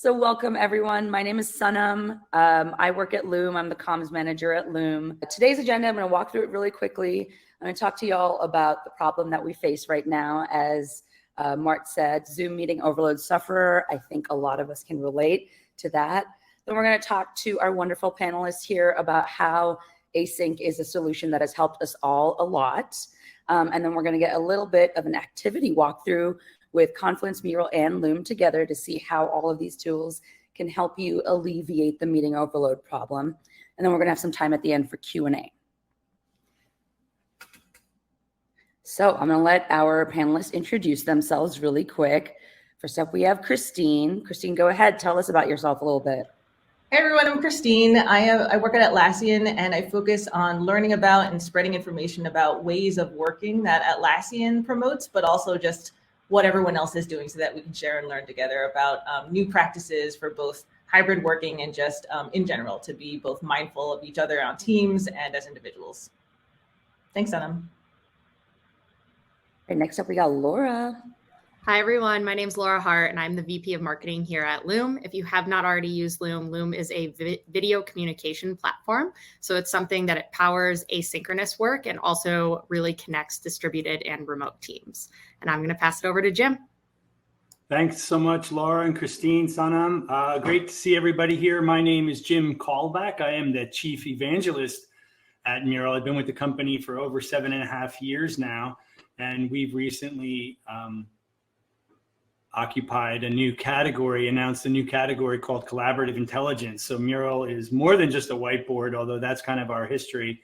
So welcome everyone. My name is Sanam. I work at Loom. I'm the comms manager at Loom. Today's agenda, I'm going to walk through it really quickly. I'm going to talk to you all about the problem that we face right now. As Mart said, Zoom meeting overload sufferer. I think a lot of us can relate to that. Then we're going to talk to our wonderful panelists here about how Async is a solution that has helped us all a lot. And then we're going to get a little bit of an activity walkthrough with Confluence, Mural, and Loom together to see how all of these tools can help you alleviate the meeting overload problem. And then we're gonna have some time at the end for Q&A. So I'm gonna let our panelists introduce themselves really quick. First up, we have Christine. Christine, go ahead, tell us about yourself a little bit. Hey everyone, I'm Christine. I work at Atlassian and I focus on learning about and spreading information about ways of working that Atlassian promotes, but also just what everyone else is doing so that we can share and learn together about new practices for both hybrid working and just in general to be both mindful of each other on teams and as individuals. Thanks, Sanam. Okay, next up, we got Laura. Hi, everyone. My name is Laura Hart, and I'm the VP of Marketing here at Loom. If you have not already used Loom, Loom is a video communication platform. So it's something that it powers asynchronous work and also really connects distributed and remote teams. And I'm going to pass it over to Jim. Thanks so much, Laura and Christine, Sanam. Great to see everybody here. My name is Jim Callback. I am the Chief Evangelist at Mural. I've been with the company for over 7.5 years now, and we've recently occupied a new category, announced a new category called collaborative intelligence. So Mural is more than just a whiteboard, although that's kind of our history.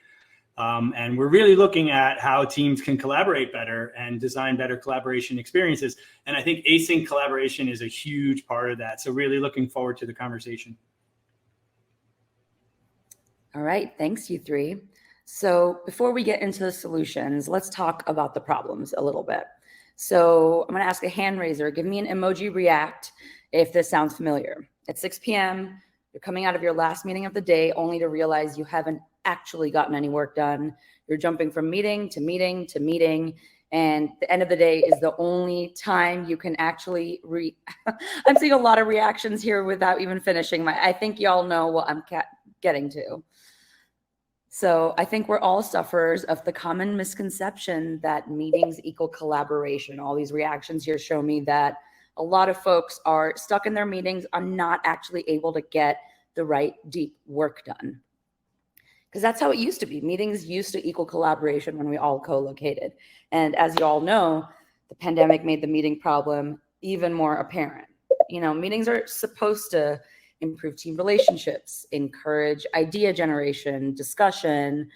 And we're really looking at how teams can collaborate better and design better collaboration experiences. And I think async collaboration is a huge part of that. So really looking forward to the conversation. All right, thanks you three. So before we get into the solutions, let's talk about the problems a little bit. So I'm going to ask a hand raiser. Give me an emoji react if this sounds familiar. At 6 p.m., you're coming out of your last meeting of the day only to realize you haven't actually gotten any work done. You're jumping from meeting to meeting to meeting. And the end of the day is the only time you can actually I'm seeing a lot of reactions here without even finishing I think y'all know what I'm getting to. So I think we're all sufferers of the common misconception that meetings equal collaboration. All these reactions here show me that a lot of folks are stuck in their meetings, are not actually able to get the right deep work done. Because that's how it used to be. Meetings used to equal collaboration when we all co-located. And as you all know, the pandemic made the meeting problem even more apparent. You know, meetings are supposed to improve team relationships, encourage idea generation, discussion,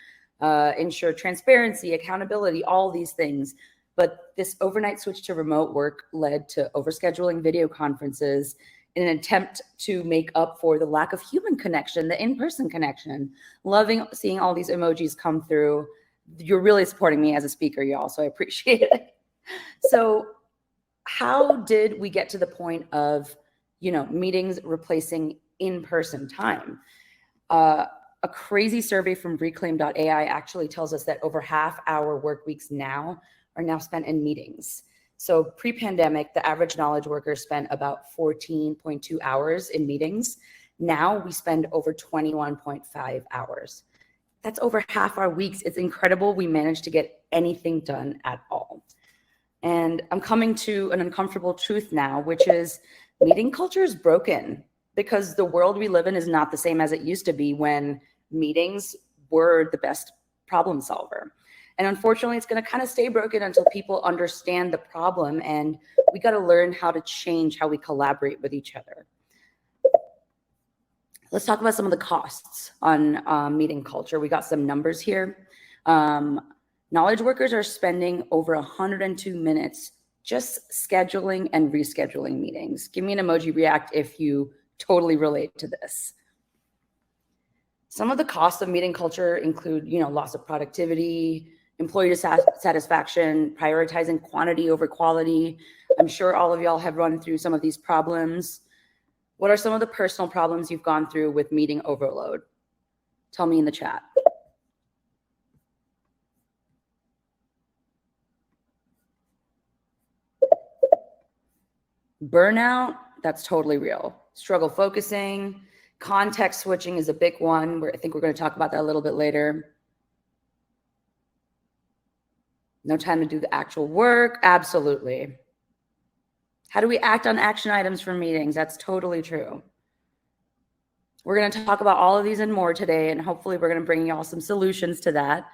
ensure transparency, accountability, all these things. But this overnight switch to remote work led to overscheduling video conferences in an attempt to make up for the lack of human connection, the in-person connection. Loving seeing all these emojis come through. You're really supporting me as a speaker, y'all, so I appreciate it. So how did we get to the point of meetings replacing in-person time? A crazy survey from Reclaim.ai actually tells us that over half our work weeks now are now spent in meetings. So pre-pandemic, the average knowledge worker spent about 14.2 hours in meetings. Now we spend over 21.5 hours. That's over half our weeks. It's incredible we managed to get anything done at all. And I'm coming to an uncomfortable truth now, which is meeting culture is broken because the world we live in is not the same as it used to be when meetings were the best problem solver. And unfortunately, it's going to kind of stay broken until people understand the problem, and we got to learn how to change how we collaborate with each other. Let's talk about some of the costs on meeting culture. We got some numbers here. Knowledge workers are spending over 102 minutes just scheduling and rescheduling meetings. Give me an emoji react if you totally relate to this. Some of the costs of meeting culture include, loss of productivity, employee satisfaction, prioritizing quantity over quality. I'm sure all of y'all have run through some of these problems. What are some of the personal problems you've gone through with meeting overload? Tell me in the chat. Burnout, that's totally real. struggle focusing. Context switching is a big one. I think we're going to talk about that a little bit later. No time to do the actual work. Absolutely. How do we act on action items for meetings? That's totally true. We're going to talk about all of these and more today, and hopefully we're going to bring y'all some solutions to that.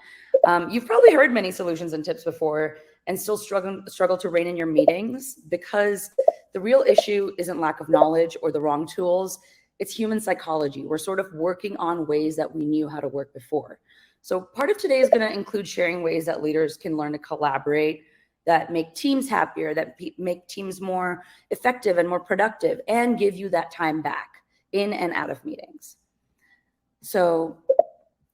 You've probably heard many solutions and tips before and still struggle to rein in your meetings, because the real issue isn't lack of knowledge or the wrong tools. It's human psychology. We're sort of working on ways that we knew how to work before. So part of today is going to include sharing ways that leaders can learn to collaborate, that make teams happier, that make teams more effective and more productive, and give you that time back in and out of meetings. So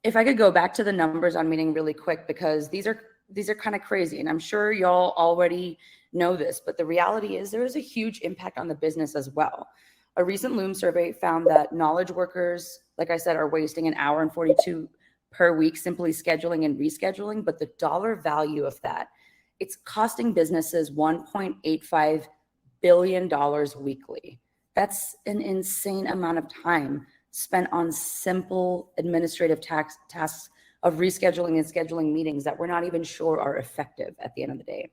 if I could go back to the numbers on meeting really quick, because these are kind of crazy, and I'm sure y'all already know this, but the reality is there is a huge impact on the business as well. A recent Loom survey found that knowledge workers, like I said, are wasting 1 hour and 42 per week simply scheduling and rescheduling, but the dollar value of that, it's costing businesses $1.85 billion weekly. That's an insane amount of time spent on simple administrative tasks of rescheduling and scheduling meetings that we're not even sure are effective at the end of the day.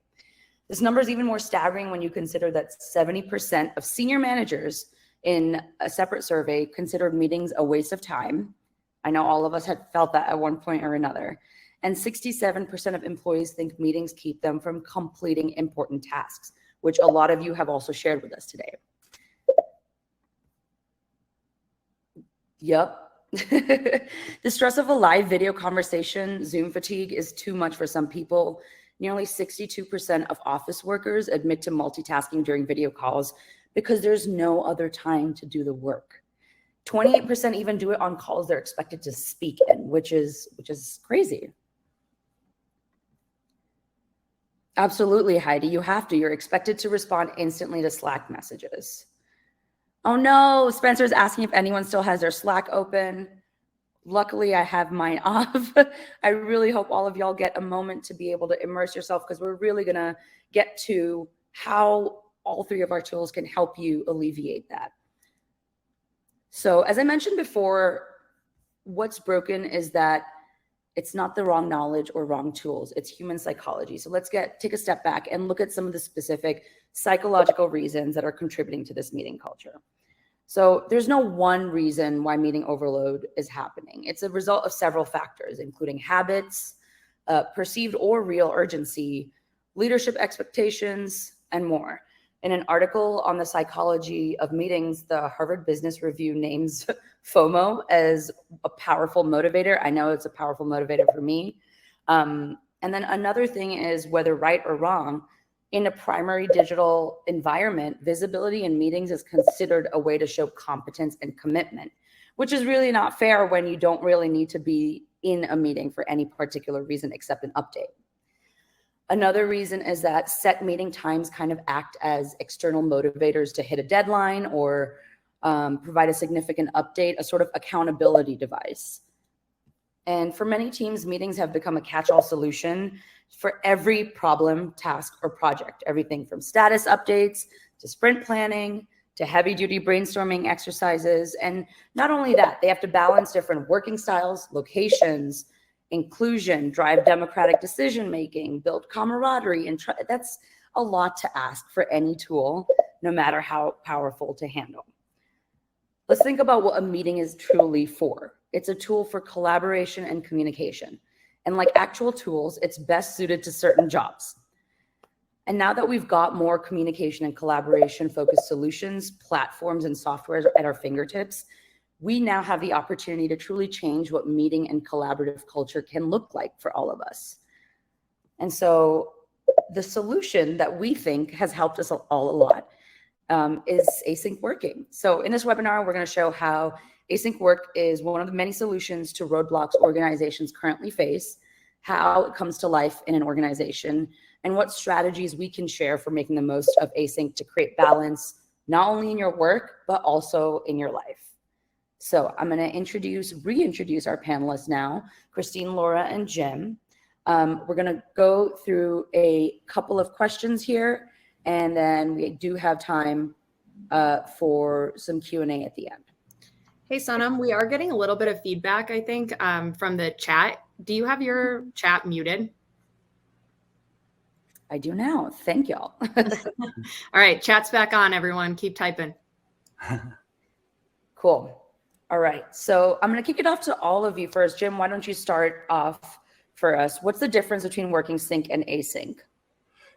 This number is even more staggering when you consider that 70% of senior managers in a separate survey considered meetings a waste of time. I know all of us had felt that at one point or another. And 67% of employees think meetings keep them from completing important tasks, which a lot of you have also shared with us today. Yep. The stress of a live video conversation, Zoom fatigue, is too much for some people. Nearly 62% of office workers admit to multitasking during video calls because there's no other time to do the work. 28% even do it on calls they're expected to speak in, which is crazy. Absolutely, Heidi, you have to. You're expected to respond instantly to Slack messages. Oh no, Spencer's asking if anyone still has their Slack open. Luckily, I have mine off. I really hope all of y'all get a moment to be able to immerse yourself, because we're really gonna get to how all three of our tools can help you alleviate that. So as I mentioned before, what's broken is that it's not the wrong knowledge or wrong tools, it's human psychology. So let's take a step back and look at some of the specific psychological reasons that are contributing to this meeting culture. So there's no one reason why meeting overload is happening. It's a result of several factors, including habits, perceived or real urgency, leadership expectations, and more. In an article on the psychology of meetings, the Harvard Business Review names FOMO as a powerful motivator. I know it's a powerful motivator for me. And then another thing is, whether right or wrong, in a primary digital environment, visibility in meetings is considered a way to show competence and commitment, which is really not fair when you don't really need to be in a meeting for any particular reason except an update. Another reason is that set meeting times kind of act as external motivators to hit a deadline or provide a significant update, a sort of accountability device. And for many teams, meetings have become a catch-all solution for every problem, task, or project, everything from status updates to sprint planning to heavy-duty brainstorming exercises. And not only that, they have to balance different working styles, locations, inclusion, drive democratic decision-making, build camaraderie, and that's a lot to ask for any tool, no matter how powerful to handle. Let's think about what a meeting is truly for. It's a tool for collaboration and communication. And like actual tools, it's best suited to certain jobs. And now that we've got more communication and collaboration-focused solutions, platforms, and software at our fingertips, we now have the opportunity to truly change what meeting and collaborative culture can look like for all of us. And so the solution that we think has helped us all a lot is async working. So in this webinar, we're going to show how async work is one of the many solutions to roadblocks organizations currently face, how it comes to life in an organization, and what strategies we can share for making the most of async to create balance, not only in your work, but also in your life. So I'm going to reintroduce our panelists now, Christine, Laura, and Jim. We're going to go through a couple of questions here, and then we do have time for some Q&A at the end. Hey, Sonam, we are getting a little bit of feedback, I think, from the chat. Do you have your chat muted? I do now. Thank y'all. All right, chat's back on, everyone. Keep typing. Cool. All right. So I'm going to kick it off to all of you first. Jim, why don't you start off for us? What's the difference between working sync and async?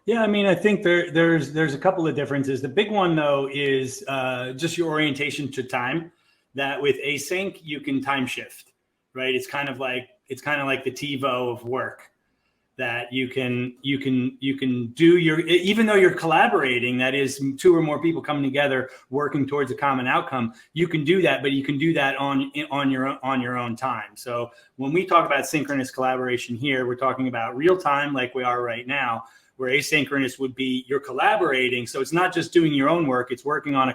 Yeah, I mean, I think there's a couple of differences. The big one, though, is just your orientation to time. That with async, you can time shift, right? It's kind of like the TiVo of work. That you can do even though you're collaborating, that is 2 or more people coming together working towards a common outcome, you can do that, but you can do that on your own time. So when we talk about synchronous collaboration here, we're talking about real time like we are right now, where asynchronous would be you're collaborating. So it's not just doing your own work, it's working on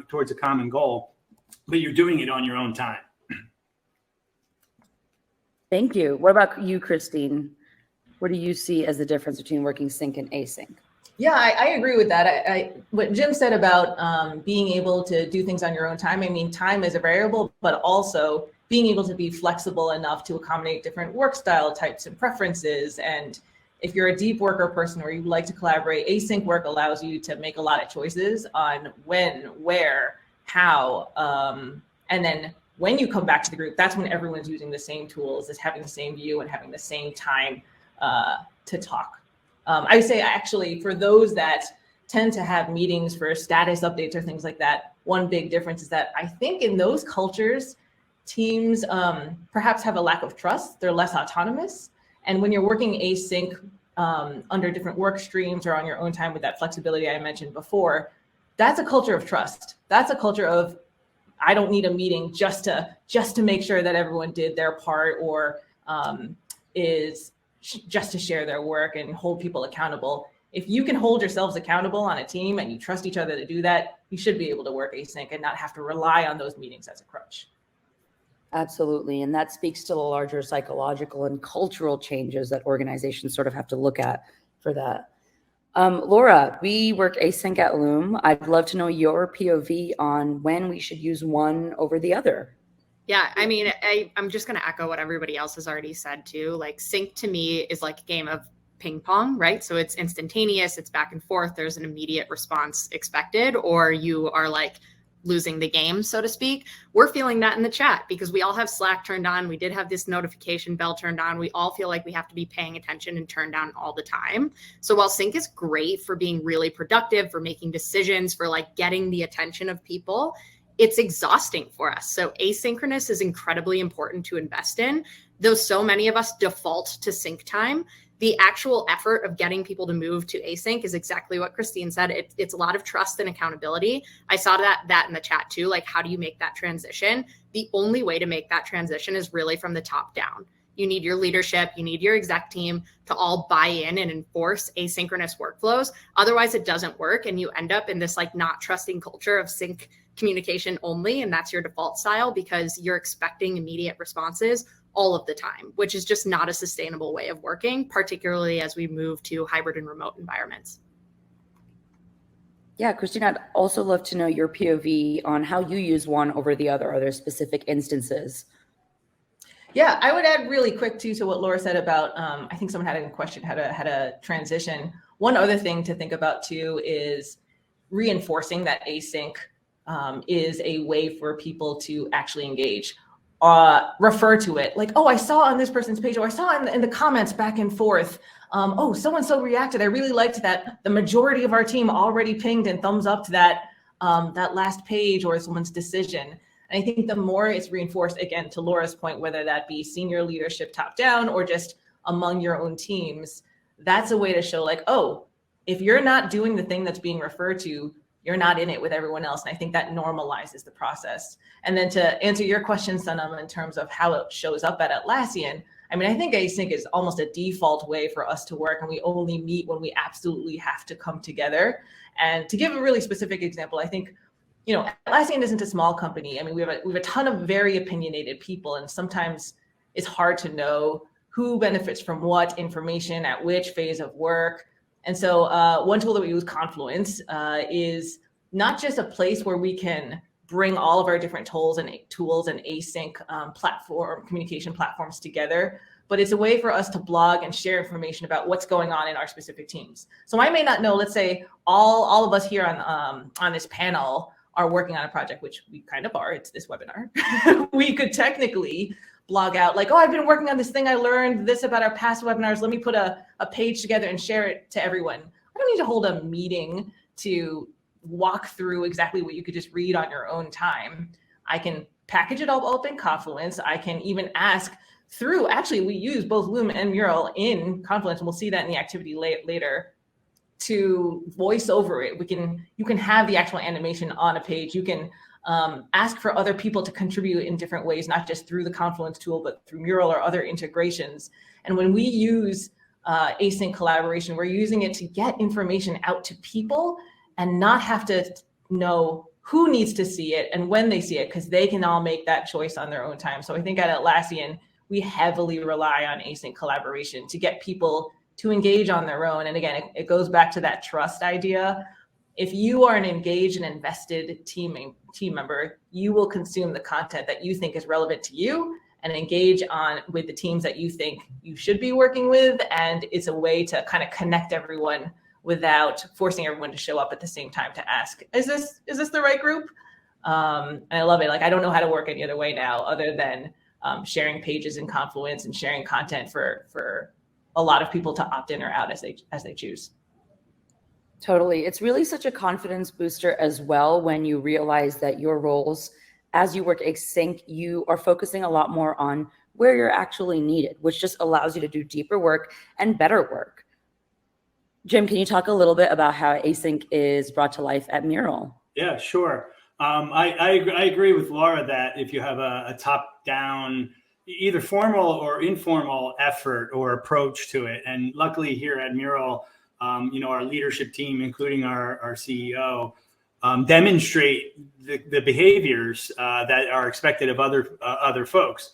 towards a common goal, but you're doing it on your own time. Thank you. What about you, Christine? What do you see as the difference between working sync and async? Yeah, I agree with that. What Jim said about being able to do things on your own time. I mean, time is a variable, but also being able to be flexible enough to accommodate different work style types and preferences. And if you're a deep worker person or you like to collaborate, async work allows you to make a lot of choices on when, where, how, and then when you come back to the group, that's when everyone's using the same tools, is having the same view and having the same time to talk. I would say actually for those that tend to have meetings for status updates or things like that, one big difference is that I think in those cultures, teams perhaps have a lack of trust. They're less autonomous. And when you're working async under different work streams or on your own time with that flexibility I mentioned before, that's a culture of trust. That's a culture of I don't need a meeting just to make sure that everyone did their part or is just to share their work and hold people accountable. If you can hold yourselves accountable on a team and you trust each other to do that, you should be able to work async and not have to rely on those meetings as a crutch. Absolutely. And that speaks to the larger psychological and cultural changes that organizations sort of have to look at for that. Laura, we work async at Loom. I'd love to know your POV on when we should use one over the other. Yeah, I mean, I'm just going to echo what everybody else has already said too. Like sync to me is like a game of ping pong, right? So it's instantaneous, it's back and forth. There's an immediate response expected, or you are like losing the game, so to speak. We're feeling that in the chat because we all have Slack turned on. We did have this notification bell turned on. We all feel like we have to be paying attention and turned on all the time. So while sync is great for being really productive, for making decisions, for like getting the attention of people, it's exhausting for us. So asynchronous is incredibly important to invest in. Though so many of us default to sync time, the actual effort of getting people to move to async is exactly what Christine said. It's a lot of trust and accountability. I saw that in the chat too. Like, how do you make that transition? The only way to make that transition is really from the top down. You need your leadership, you need your exec team to all buy in and enforce asynchronous workflows. Otherwise, it doesn't work. And you end up in this like not trusting culture of sync communication only. And that's your default style because you're expecting immediate responses all of the time, which is just not a sustainable way of working, particularly as we move to hybrid and remote environments. Yeah, Christine, I'd also love to know your POV on how you use one over the other. Are there specific instances? Yeah, I would add really quick too to what Laura said about, I think someone had a question, how to transition. One other thing to think about too is reinforcing that async is a way for people to actually engage. Refer to it like, oh, I saw on this person's page, or I saw in the comments back and forth, oh, so-and-so reacted. I really liked that. The majority of our team already pinged and thumbs up to that last page or someone's decision. And I think the more it's reinforced, again, to Laura's point, whether that be senior leadership top down or just among your own teams, that's a way to show like, oh, if you're not doing the thing that's being referred to, you're not in it with everyone else. And I think that normalizes the process. And then to answer your question, Sanam, in terms of how it shows up at Atlassian, I mean, I think async is almost a default way for us to work, and we only meet when we absolutely have to come together. And to give a really specific example, I think, you know, Atlassian isn't a small company. I mean, we have a ton of very opinionated people, and sometimes it's hard to know who benefits from what information at which phase of work. And so one tool that we use, Confluence, is not just a place where we can bring all of our different tools and async platform communication platforms together, but it's a way for us to blog and share information about what's going on in our specific teams. So I may not know, let's say all of us here on this panel are working on a project, which we kind of are, it's this webinar. We could technically blog out like, oh, I've been working on this thing, I learned this about our past webinars, let me put a page together and share it to everyone. I don't need to hold a meeting to walk through exactly what you could just read on your own time. I can package it all up in Confluence. I can even ask through, actually, we use both Loom and Mural in Confluence, and we'll see that in the activity later, to voice over it. You can have the actual animation on a page. You can ask for other people to contribute in different ways, not just through the Confluence tool, but through Mural or other integrations. And when we use async collaboration, we're using it to get information out to people and not have to know who needs to see it and when they see it, because they can all make that choice on their own time. So I think at Atlassian, we heavily rely on async collaboration to get people to engage on their own. And again, it goes back to that trust idea. If you are an engaged and invested team member, you will consume the content that you think is relevant to you and engage with the teams that you think you should be working with. And it's a way to kind of connect everyone without forcing everyone to show up at the same time to ask, is this the right group? And I love it. Like, I don't know how to work any other way now other than sharing pages in Confluence and sharing content for a lot of people to opt in or out as they choose. Totally. It's really such a confidence booster as well when you realize that your roles, as you work async, you are focusing a lot more on where you're actually needed, which just allows you to do deeper work and better work. Jim, can you talk a little bit about how async is brought to life at Mural? Yeah, sure. I agree with Laura that if you have a top-down, either formal or informal effort or approach to it, and luckily here at Mural, our leadership team, including our CEO, demonstrate the behaviors that are expected of other folks.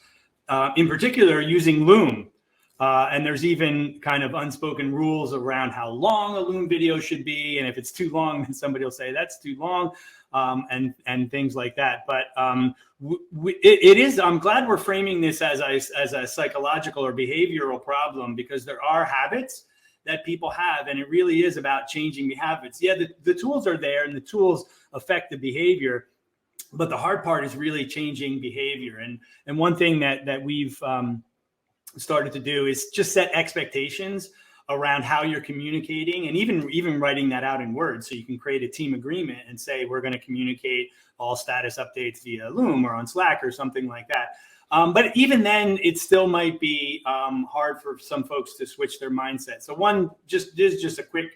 In particular, using Loom. And there's even kind of unspoken rules around how long a Loom video should be. And if it's too long, then somebody will say that's too long, and things like that. But it is, I'm glad we're framing this as a psychological or behavioral problem, because there are habits that people have, and it really is about changing the habits. Yeah, the tools are there and the tools affect the behavior, but the hard part is really changing behavior. And one thing that we've started to do is just set expectations around how you're communicating, and even writing that out in words. So you can create a team agreement and say, we're going to communicate all status updates via Loom or on Slack or something like that. But even then, it still might be hard for some folks to switch their mindset. So just a quick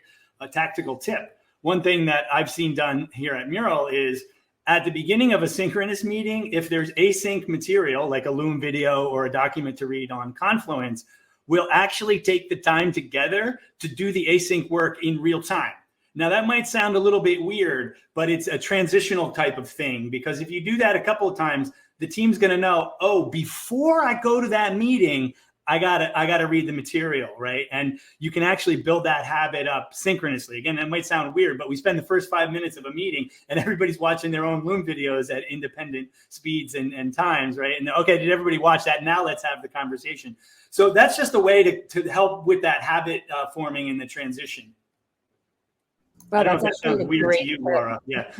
tactical tip. One thing that I've seen done here at Mural is, at the beginning of a synchronous meeting, if there's async material, like a Loom video or a document to read on Confluence, we'll actually take the time together to do the async work in real time. Now, that might sound a little bit weird, but it's a transitional type of thing, because if you do that a couple of times, the team's going to know, oh, before I go to that meeting, I gotta read the material, right? And you can actually build that habit up synchronously. Again, that might sound weird, but we spend the first 5 minutes of a meeting and everybody's watching their own Loom videos at independent speeds and times, right? And okay, did everybody watch that? Now let's have the conversation. So that's just a way to help with that habit forming in the transition. Well, I don't know that's if that sounds weird to you, tip. Laura. Yeah.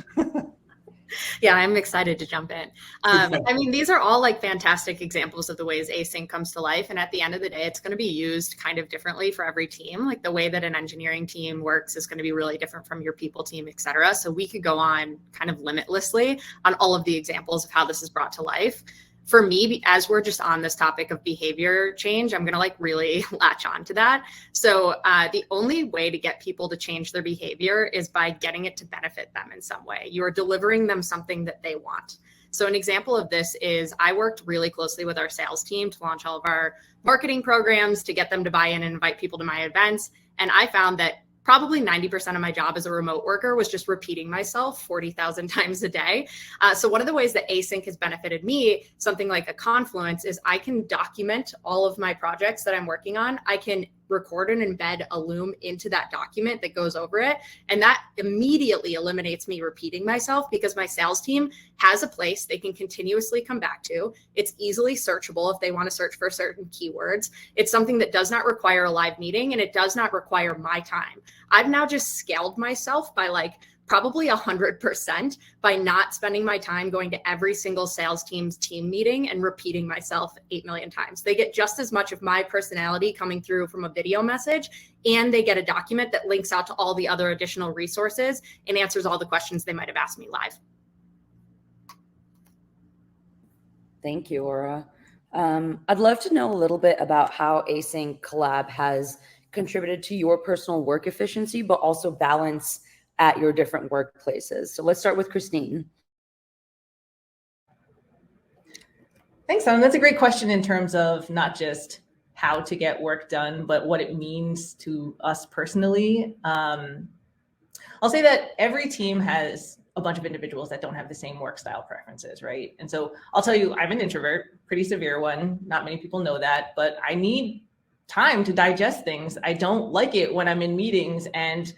Yeah, I'm excited to jump in. I mean, these are all like fantastic examples of the ways async comes to life. And at the end of the day, it's going to be used kind of differently for every team. Like the way that an engineering team works is going to be really different from your people team, et cetera. So we could go on kind of limitlessly on all of the examples of how this is brought to life. For me, as we're just on this topic of behavior change, I'm going to like really latch on to that. So the only way to get people to change their behavior is by getting it to benefit them in some way. You're delivering them something that they want. So an example of this is I worked really closely with our sales team to launch all of our marketing programs, to get them to buy in and invite people to my events. And I found that probably 90% of my job as a remote worker was just repeating myself 40,000 times a day. So one of the ways that async has benefited me, something like a Confluence, is I can document all of my projects that I'm working on. I can record and embed a Loom into that document that goes over it. And that immediately eliminates me repeating myself, because my sales team has a place they can continuously come back to. It's easily searchable if they want to search for certain keywords. It's something that does not require a live meeting, and it does not require my time. I've now just scaled myself by like probably 100% by not spending my time going to every single sales team's team meeting and repeating myself 8 million times. They get just as much of my personality coming through from a video message, and they get a document that links out to all the other additional resources and answers all the questions they might have asked me live. Thank you, Aura. I'd love to know a little bit about how Async Collab has contributed to your personal work efficiency, but also balance at your different workplaces. So let's start with Christine. Thanks, Sam. That's a great question in terms of not just how to get work done, but what it means to us personally. I'll say that every team has a bunch of individuals that don't have the same work style preferences, right? And so I'll tell you, I'm an introvert, pretty severe one. Not many people know that, but I need time to digest things. I don't like it when I'm in meetings and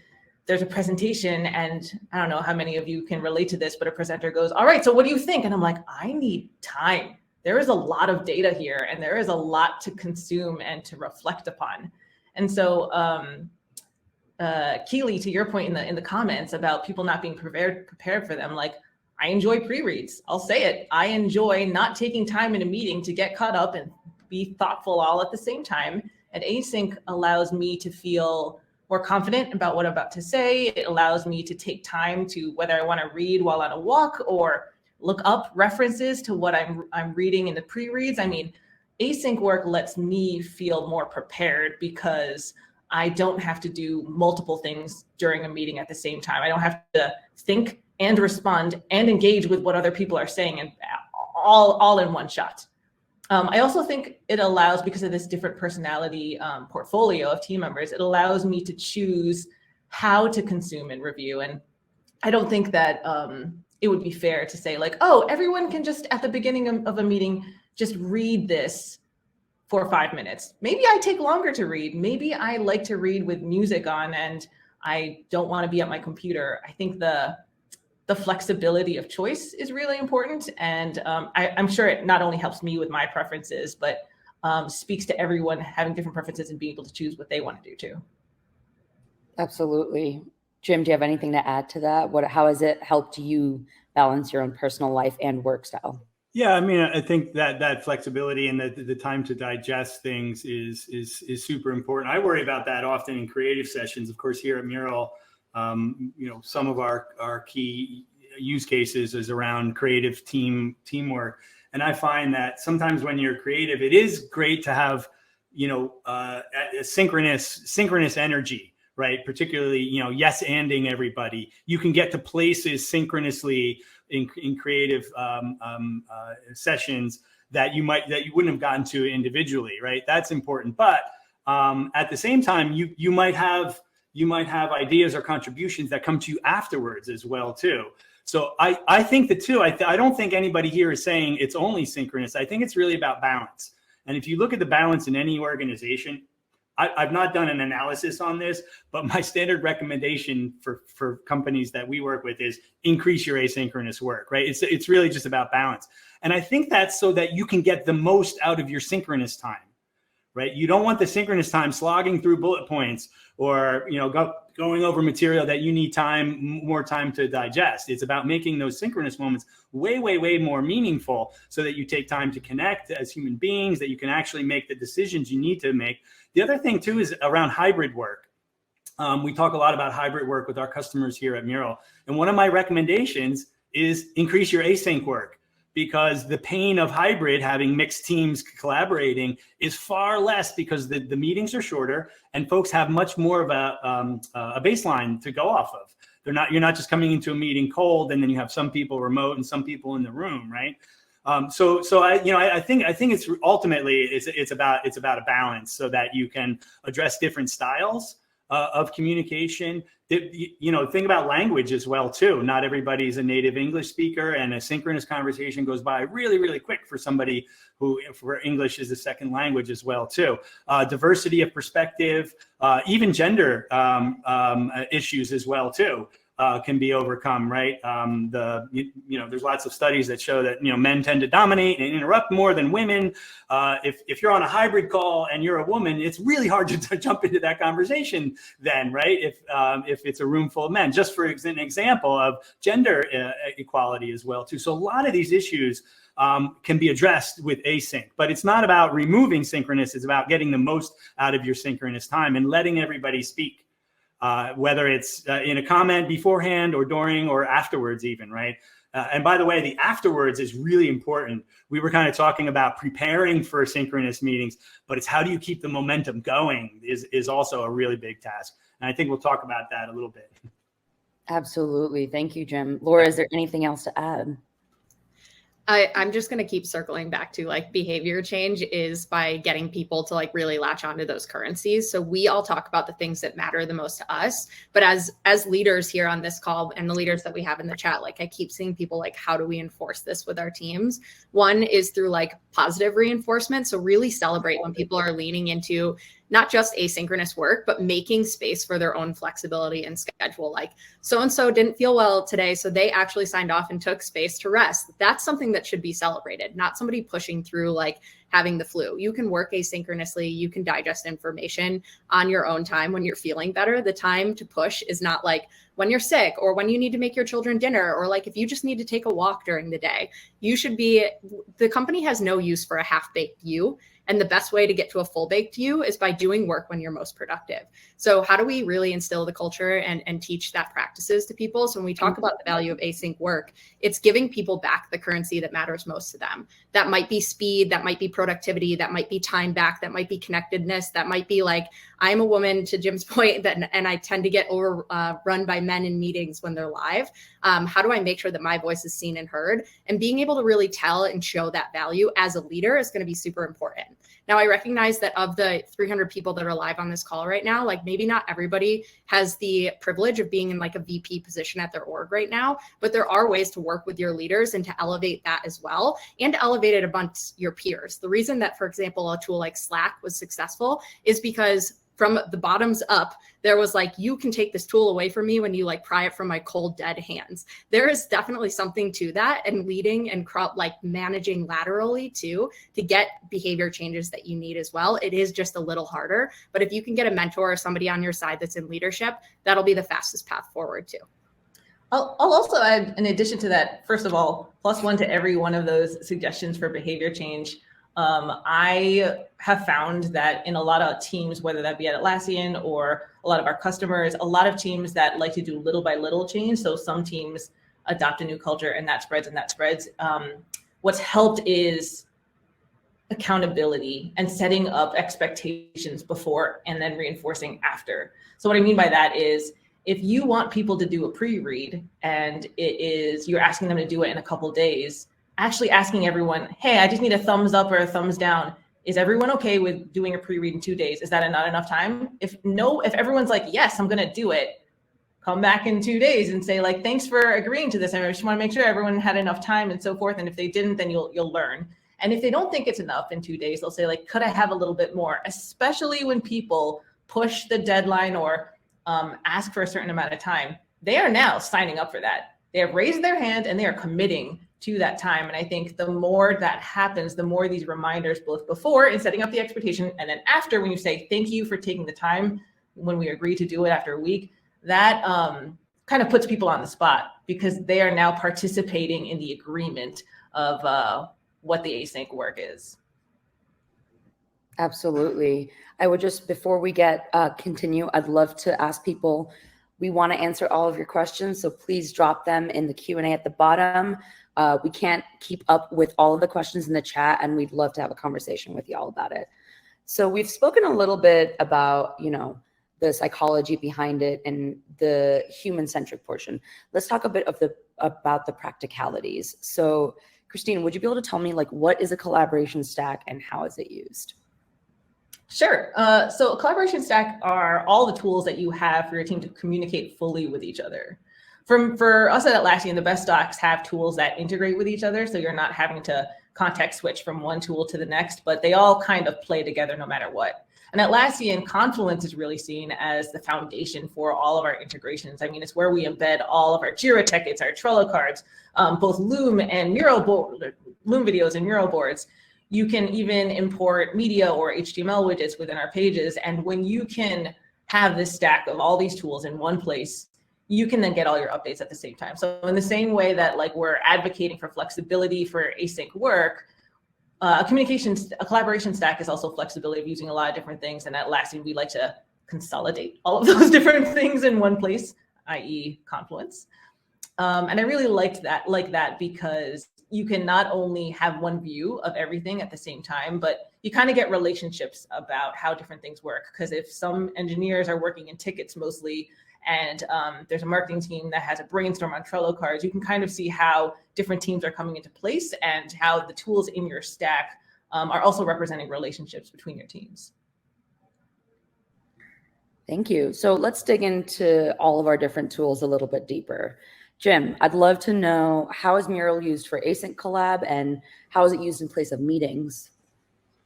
there's a presentation, and I don't know how many of you can relate to this, but a presenter goes, all right, so what do you think? And I'm like, I need time. There is a lot of data here, and there is a lot to consume and to reflect upon. And so Keely, to your point in the comments about people not being prepared for them, like, I enjoy pre-reads. I'll say it. I enjoy not taking time in a meeting to get caught up and be thoughtful all at the same time. And Async allows me to feel more confident about what I'm about to say. It allows me to take time to, whether I want to read while on a walk or look up references to what I'm reading in the pre-reads. I mean, async work lets me feel more prepared because I don't have to do multiple things during a meeting at the same time. I don't have to think and respond and engage with what other people are saying, and all in one shot. I also think it allows, because of this different personality portfolio of team members, it allows me to choose how to consume and review. And I don't think that it would be fair to say like, oh, everyone can just at the beginning of a meeting, just read this for 5 minutes. Maybe I take longer to read. Maybe I like to read with music on and I don't want to be at my computer. I think the flexibility of choice is really important. And I'm sure it not only helps me with my preferences, but speaks to everyone having different preferences and being able to choose what they want to do too. Absolutely. Jim, do you have anything to add to that? How has it helped you balance your own personal life and work style? Yeah, I mean, I think that flexibility and the time to digest things is super important. I worry about that often in creative sessions. Of course, here at Mural, some of our key use cases is around creative teamwork. And I find that sometimes when you're creative, it is great to have, a synchronous energy, right? Particularly, yes-anding everybody. You can get to places synchronously in creative sessions that you wouldn't have gotten to individually, right? That's important. But at the same time, you might have ideas or contributions that come to you afterwards as well too. So I think that too, I don't think anybody here is saying it's only synchronous. I think it's really about balance. And if you look at the balance in any organization, I've not done an analysis on this, but my standard recommendation for companies that we work with is increase your asynchronous work, right? It's really just about balance. And I think that's so that you can get the most out of your synchronous time, right? You don't want the synchronous time slogging through bullet points or, going over material that you need more time to digest. It's about making those synchronous moments way, way, way more meaningful so that you take time to connect as human beings, that you can actually make the decisions you need to make. The other thing too is around hybrid work. We talk a lot about hybrid work with our customers here at Mural. And one of my recommendations is increase your async work, because the pain of hybrid, having mixed teams collaborating, is far less because the meetings are shorter and folks have much more of a baseline to go off of. You're not just coming into a meeting cold and then you have some people remote and some people in the room, right? So I think it's ultimately it's about a balance so that you can address different styles of communication. Think about language as well too. Not everybody's a native English speaker, and a synchronous conversation goes by really, really quick for somebody for English is a second language as well too. Diversity of perspective, even gender issues as well too. Can be overcome, right? There's lots of studies that show that men tend to dominate and interrupt more than women. If you're on a hybrid call and you're a woman, it's really hard to jump into that conversation then, right? If it's a room full of men, just for an example of gender equality as well too. So a lot of these issues can be addressed with async, but it's not about removing synchronous. It's about getting the most out of your synchronous time and letting everybody speak. Whether it's in a comment beforehand or during or afterwards even, right? And by the way, the afterwards is really important. We were kind of talking about preparing for synchronous meetings, but it's how do you keep the momentum going is also a really big task. And I think we'll talk about that a little bit. Absolutely. Thank you, Jim. Laura, is there anything else to add? I'm just going to keep circling back to like behavior change is by getting people to like really latch onto those currencies. So we all talk about the things that matter the most to us, but as leaders here on this call and the leaders that we have in the chat, like I keep seeing people like, how do we enforce this with our teams? One is through like positive reinforcement. So really celebrate when people are leaning into not just asynchronous work, but making space for their own flexibility and schedule. Like so-and-so didn't feel well today, so they actually signed off and took space to rest. That's something that should be celebrated, not somebody pushing through like having the flu. You can work asynchronously, you can digest information on your own time when you're feeling better. The time to push is not like when you're sick or when you need to make your children dinner or like if you just need to take a walk during the day. The company has no use for a half-baked you. And the best way to get to a full-baked you is by doing work when you're most productive. So how do we really instill the culture and teach that practices to people? So when we talk about the value of async work, it's giving people back the currency that matters most to them. That might be speed, that might be productivity, that might be time back, that might be connectedness, that might be like, I'm a woman, to Jim's point, and I tend to get overrun by men in meetings when they're live. How do I make sure that my voice is seen and heard? And being able to really tell and show that value as a leader is going to be super important. Now, I recognize that of the 300 people that are live on this call right now, like maybe not everybody has the privilege of being in like a VP position at their org right now, but there are ways to work with your leaders and to elevate that as well and to elevate it amongst your peers. The reason that, for example, a tool like Slack was successful is because from the bottoms up, there was like, you can take this tool away from me when you like pry it from my cold, dead hands. There is definitely something to that, and leading and like managing laterally too, to get behavior changes that you need as well. It is just a little harder, but if you can get a mentor or somebody on your side that's in leadership, that'll be the fastest path forward too. I'll also add, in addition to that, first of all, +1 to every one of those suggestions for behavior change. I have found that in a lot of teams, whether that be at Atlassian or a lot of our customers, a lot of teams that like to do little by little change. So some teams adopt a new culture and that spreads. What's helped is accountability and setting up expectations before and then reinforcing after. So what I mean by that is, if you want people to do a pre-read and you're asking them to do it in a couple of days, actually asking everyone, hey, I just need a thumbs up or a thumbs down. Is everyone okay with doing a pre-read in 2 days? Is that not enough time? If everyone's like, yes, I'm going to do it, come back in 2 days and say like, thanks for agreeing to this. I just want to make sure everyone had enough time and so forth. And if they didn't, then you'll learn. And if they don't think it's enough in 2 days, they'll say like, could I have a little bit more? Especially when people push the deadline or ask for a certain amount of time. They are now signing up for that. They have raised their hand and they are committing to that time. And I think the more that happens, the more these reminders, both before and setting up the expectation, and then after, when you say, thank you for taking the time when we agree to do it after a week, that kind of puts people on the spot because they are now participating in the agreement of what the async work is. Absolutely. I would just, before we continue, I'd love to ask people, we want to answer all of your questions, so please drop them in the Q&A at the bottom. We can't keep up with all of the questions in the chat, and we'd love to have a conversation with you all about it. So we've spoken a little bit about, the psychology behind it and the human-centric portion. Let's talk a bit about the practicalities. So Christine, would you be able to tell me, like, what is a collaboration stack and how is it used? Sure. So a collaboration stack are all the tools that you have for your team to communicate fully with each other. For us at Atlassian, the best stacks have tools that integrate with each other, so you're not having to context switch from one tool to the next, but they all kind of play together no matter what. And Atlassian, Confluence is really seen as the foundation for all of our integrations. I mean, it's where we embed all of our Jira tickets, our Trello cards, both Loom and Loom videos and Mural boards. You can even import media or HTML widgets within our pages. And when you can have this stack of all these tools in one place, you can then get all your updates at the same time. So in the same way that like we're advocating for flexibility for async work, a collaboration stack is also flexibility of using a lot of different things. And at Atlassian, we like to consolidate all of those different things in one place, i.e. Confluence. And I really liked that because you can not only have one view of everything at the same time, but you kind of get relationships about how different things work. Because if some engineers are working in tickets mostly, and there's a marketing team that has a brainstorm on Trello cards, you can kind of see how different teams are coming into place and how the tools in your stack are also representing relationships between your teams. Thank you. So let's dig into all of our different tools a little bit deeper. Jim, I'd love to know, how is Mural used for async collab and how is it used in place of meetings?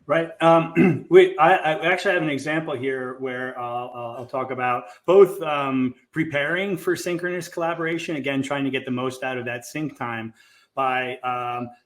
Right. I actually have an example here where I'll talk about both preparing for synchronous collaboration, again, trying to get the most out of that sync time by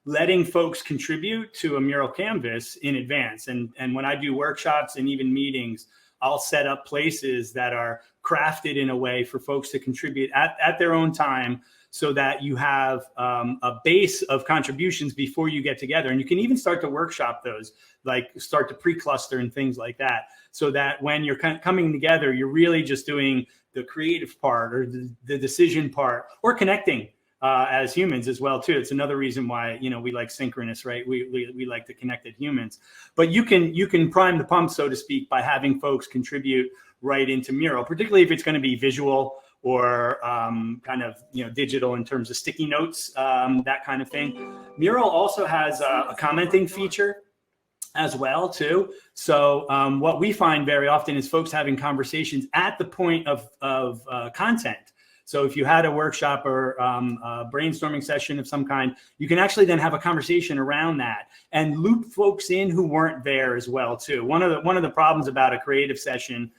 letting folks contribute to a Mural canvas in advance. And when I do workshops and even meetings, I'll set up places that are crafted in a way for folks to contribute at their own time, so that you have a base of contributions before you get together. And you can even start to workshop those, like start to pre-cluster and things like that, so that when you're coming together, you're really just doing the creative part or the decision part, or connecting as humans as well too. It's another reason why, you know, we like synchronous, right? We like the connected humans. But you can prime the pump, so to speak, by having folks contribute right into Mural, particularly if it's going to be visual or kind of, you know, digital in terms of sticky notes, that kind of thing. Mural also has a commenting feature as well too. So what we find very often is folks having conversations at the point of content. So if you had a workshop or a brainstorming session of some kind, you can actually then have a conversation around that and loop folks in who weren't there as well too. One of the problems about a creative session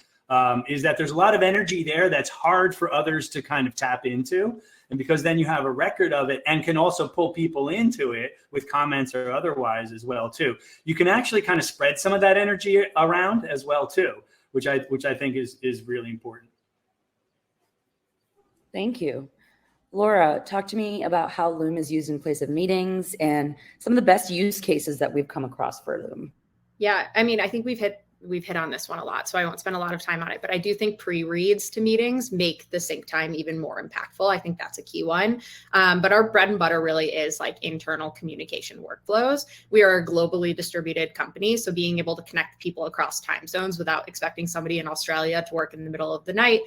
is that there's a lot of energy there that's hard for others to kind of tap into. And because then you have a record of it and can also pull people into it with comments or otherwise as well too. You can actually kind of spread some of that energy around as well too, which I think is really important. Thank you. Laura, talk to me about how Loom is used in place of meetings and some of the best use cases that we've come across for Loom. Yeah, I mean, I think we've hit on this one a lot, so I won't spend a lot of time on it, but I do think pre-reads to meetings make the sync time even more impactful. I think that's a key one. But our bread and butter really is like internal communication workflows. We are a globally distributed company, so being able to connect people across time zones without expecting somebody in Australia to work in the middle of the night,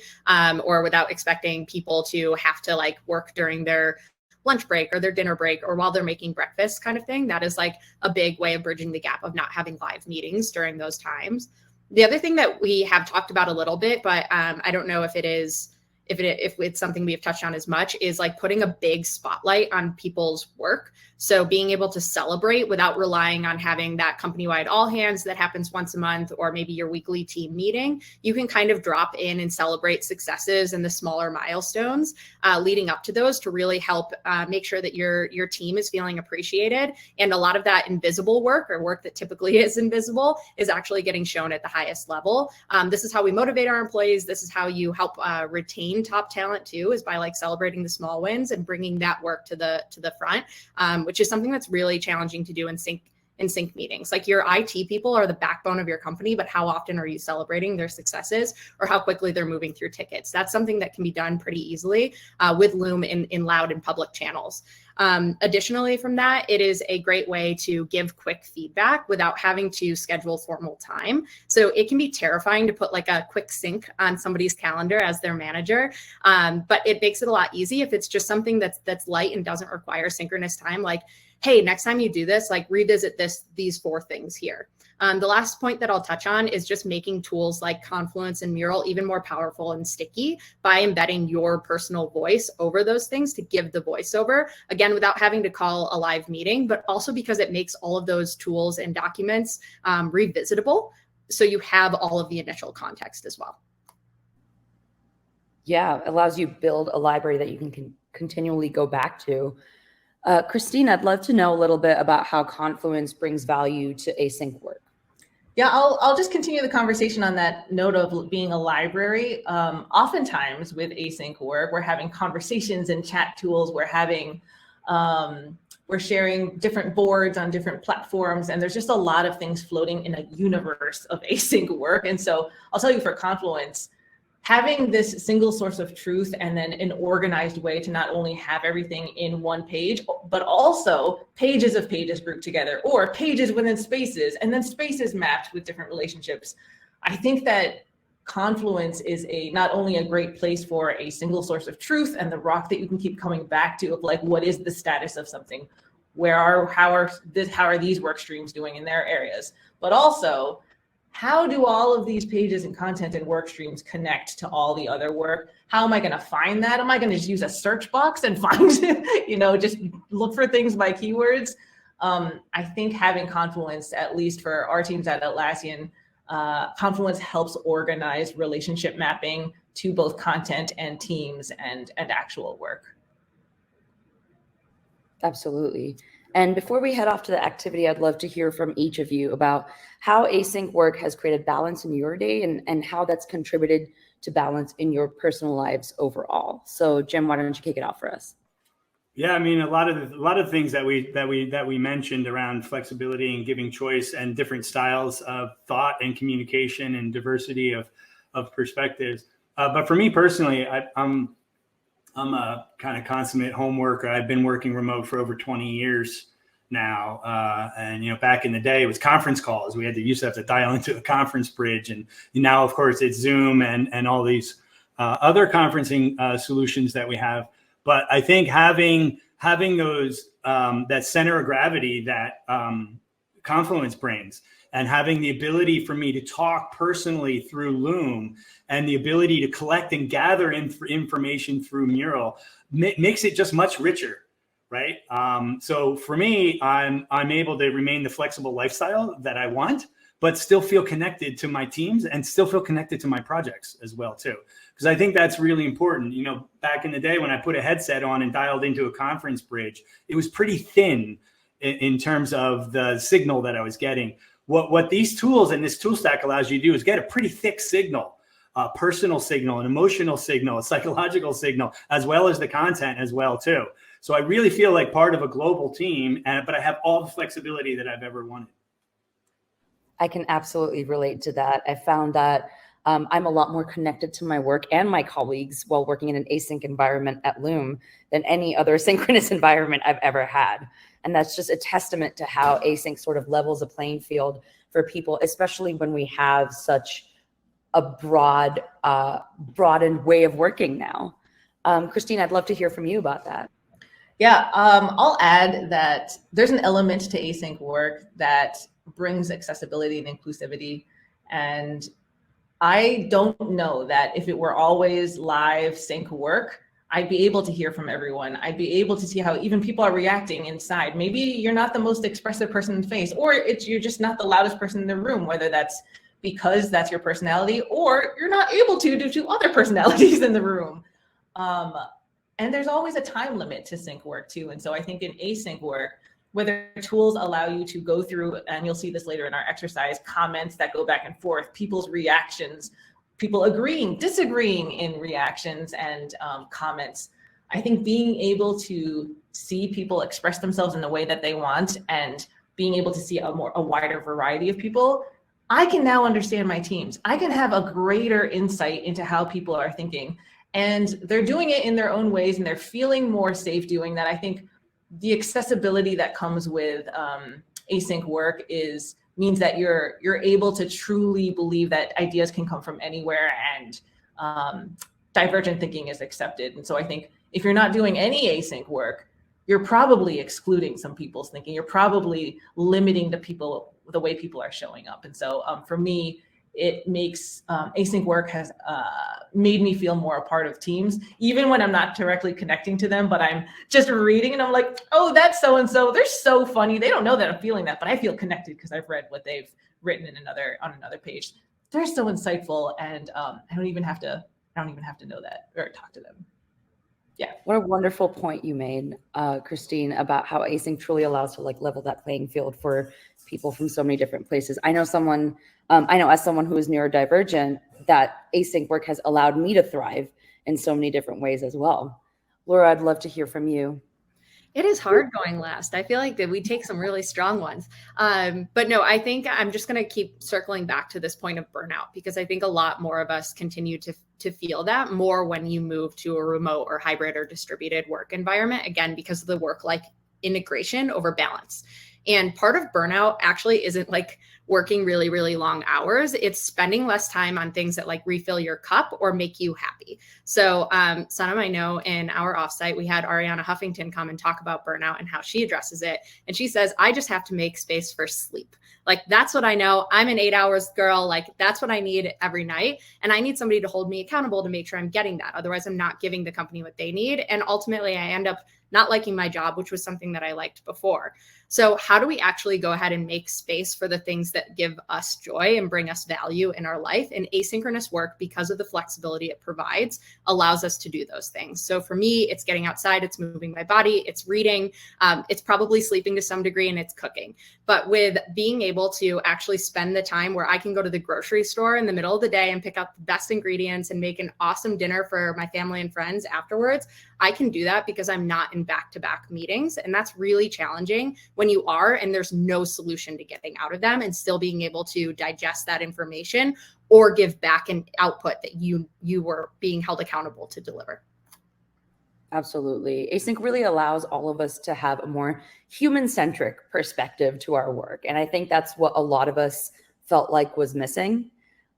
or without expecting people to have to like work during their lunch break or their dinner break or while they're making breakfast kind of thing. That is like a big way of bridging the gap of not having live meetings during those times. The other thing that we have talked about a little bit, but I don't know if it's something we've touched on as much, is like putting a big spotlight on people's work. So being able to celebrate without relying on having that company-wide all hands that happens once a month, or maybe your weekly team meeting. You can kind of drop in and celebrate successes and the smaller milestones leading up to those to really help make sure that your team is feeling appreciated. And a lot of that invisible work, or work that typically is invisible, is actually getting shown at the highest level. This is how we motivate our employees. This is how you help retain top talent too, is by like celebrating the small wins and bringing that work to the front, which is something that's really challenging to do in sync meetings. Like, your IT people are the backbone of your company, but how often are you celebrating their successes or how quickly they're moving through tickets? That's something that can be done pretty easily with Loom in loud and public channels. Additionally from that, it is a great way to give quick feedback without having to schedule formal time. So it can be terrifying to put like a quick sync on somebody's calendar as their manager, but it makes it a lot easy if it's just something that's light and doesn't require synchronous time. Like, hey, next time you do this, like revisit these 4 things here. The last point that I'll touch on is just making tools like Confluence and Mural even more powerful and sticky by embedding your personal voice over those things to give the voiceover, again, without having to call a live meeting, but also because it makes all of those tools and documents revisitable. So you have all of the initial context as well. Yeah, it allows you to build a library that you can continually go back to. Christine, I'd love to know a little bit about how Confluence brings value to async work. Yeah, I'll just continue the conversation on that note of being a library. Oftentimes with async work, we're having conversations and chat tools. We're sharing different boards on different platforms, and there's just a lot of things floating in a universe of async work. And so I'll tell you, for Confluence, having this single source of truth and then an organized way to not only have everything in one page, but also pages of pages grouped together, or pages within spaces, and then spaces mapped with different relationships. I think that Confluence is not only a great place for a single source of truth and the rock that you can keep coming back to of like, what is the status of something? How are these work streams doing in their areas? But also, how do all of these pages and content and work streams connect to all the other work? How am I going to find that? Am I going to just use a search box and find, just look for things by keywords? I think having Confluence, at least for our teams at Atlassian, Confluence helps organize relationship mapping to both content and teams and actual work. Absolutely. And before we head off to the activity, I'd love to hear from each of you about how async work has created balance in your day and how that's contributed to balance in your personal lives overall. So Jim, why don't you kick it off for us? Yeah, I mean, a lot of things that we mentioned around flexibility and giving choice and different styles of thought and communication and diversity of perspectives. But for me personally, I'm a kind of consummate home worker. I've been working remote for over 20 years now. And, back in the day, it was conference calls. We used to have to dial into a conference bridge. And now, of course, it's Zoom and all these other conferencing solutions that we have. But I think having those, that center of gravity that Confluence brings, and having the ability for me to talk personally through Loom and the ability to collect and gather information through Mural makes it just much richer, right? So for me, I'm able to remain the flexible lifestyle that I want, but still feel connected to my teams and still feel connected to my projects as well too. Because I think that's really important. Back in the day when I put a headset on and dialed into a conference bridge, it was pretty thin in terms of the signal that I was getting. What these tools and this tool stack allows you to do is get a pretty thick signal, a personal signal, an emotional signal, a psychological signal, as well as the content as well too. So I really feel like part of a global team, but I have all the flexibility that I've ever wanted. I can absolutely relate to that. I found that I'm a lot more connected to my work and my colleagues while working in an async environment at Loom than any other synchronous environment I've ever had. And that's just a testament to how async sort of levels a playing field for people, especially when we have such a broadened way of working now. Christine, I'd love to hear from you about that. Yeah, I'll add that there's an element to async work that brings accessibility and inclusivity. And I don't know that if it were always live sync work, I'd be able to hear from everyone. I'd be able to see how even people are reacting inside. Maybe you're not the most expressive person in the face, or you're just not the loudest person in the room, whether that's because that's your personality, or you're not able to due to other personalities in the room. And there's always a time limit to sync work too. And so I think in async work, whether tools allow you to go through, and you'll see this later in our exercise, comments that go back and forth, people's reactions, people agreeing, disagreeing in reactions and comments. I think being able to see people express themselves in the way that they want and being able to see a wider variety of people, I can now understand my teams. I can have a greater insight into how people are thinking, and they're doing it in their own ways and they're feeling more safe doing that. I think the accessibility that comes with async work means that you're able to truly believe that ideas can come from anywhere, and divergent thinking is accepted. And so I think if you're not doing any async work, you're probably excluding some people's thinking. You're probably limiting the way people are showing up. And so for me, it makes async work has made me feel more a part of teams, even when I'm not directly connecting to them, but I'm just reading and I'm like, oh, that's so-and-so. They're so funny. They don't know that I'm feeling that, but I feel connected because I've read what they've written on another page. They're so insightful, and I don't even have to know that or talk to them. Yeah. What a wonderful point you made, Christine, about how async truly allows to level that playing field for people from so many different places. I know as someone who is neurodivergent, that async work has allowed me to thrive in so many different ways as well. Laura, I'd love to hear from you. It is hard going last. I feel like that we take some really strong ones. But no, I think I'm just going to keep circling back to this point of burnout, because I think a lot more of us continue to feel that more when you move to a remote or hybrid or distributed work environment, again, because of the work-life integration over balance. And part of burnout actually isn't working really, really long hours. It's spending less time on things that refill your cup or make you happy. So Sanam, I know in our offsite, we had Ariana Huffington come and talk about burnout and how she addresses it. And she says, I just have to make space for sleep. That's what I know. I'm an 8 hours girl. That's what I need every night. And I need somebody to hold me accountable to make sure I'm getting that. Otherwise, I'm not giving the company what they need. And ultimately, I end up not liking my job, which was something that I liked before. So how do we actually go ahead and make space for the things that give us joy and bring us value in our life? And asynchronous work, because of the flexibility it provides, allows us to do those things. So for me, it's getting outside, it's moving my body, it's reading, it's probably sleeping to some degree, and it's cooking. But with being able to actually spend the time where I can go to the grocery store in the middle of the day and pick up the best ingredients and make an awesome dinner for my family and friends afterwards, I can do that because I'm not in back-to-back meetings. And that's really challenging when you are, and there's no solution to getting out of them and still being able to digest that information or give back an output that you were being held accountable to deliver. Absolutely. Async really allows all of us to have a more human-centric perspective to our work. And I think that's what a lot of us felt like was missing.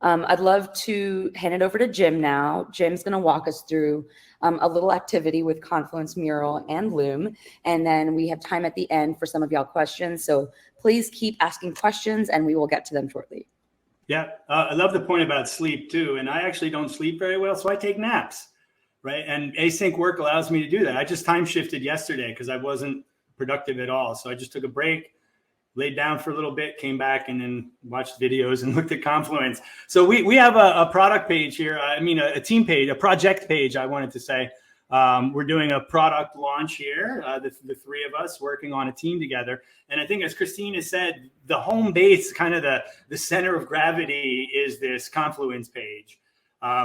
I'd love to hand it over to Jim now. Jim's going to walk us through a little activity with Confluence, Mural, and Loom. And then we have time at the end for some of y'all questions. So please keep asking questions and we will get to them shortly. Yeah, I love the point about sleep too. And I actually don't sleep very well, so I take naps, right? And async work allows me to do that. I just time shifted yesterday because I wasn't productive at all. So I just took a break, laid down for a little bit, came back, and then watched videos and looked at Confluence. So we have a product page here. A team page, a project page, I wanted to say. We're doing a product launch here, the three of us working on a team together. And I think, as Christine has said, the home base, kind of the center of gravity, is this Confluence page,